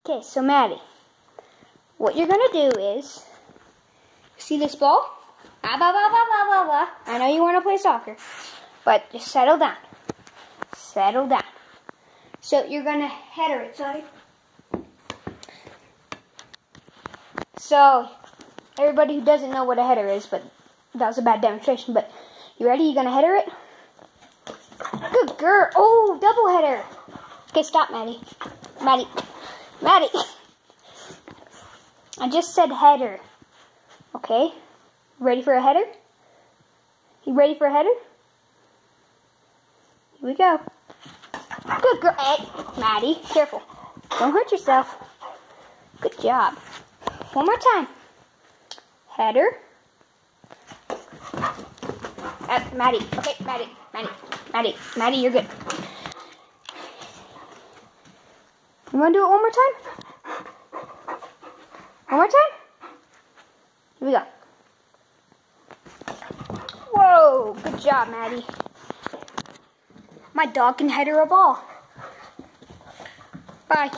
Okay, so Maddie, what you're gonna do is, see this ball? Blah, blah, blah, blah, blah, blah, blah. I know you want to play soccer, but just settle down. Settle down. So you're gonna header it, sorry. So everybody who doesn't know what a header is, but that was a bad demonstration. But you ready? You gonna header it? Good girl. Oh, double header. Okay, stop, Maddie. Maddie. I just said header. Okay. Ready for a header? You ready for a header? Here we go. Good girl. Hey, Maddie, careful. Don't hurt yourself. Good job. One more time. Header. Maddie. Okay, Maddie, you're good. You want to do it one more time? One more time? Here we go. Whoa, good job, Maddie. My dog can header a ball. Bye.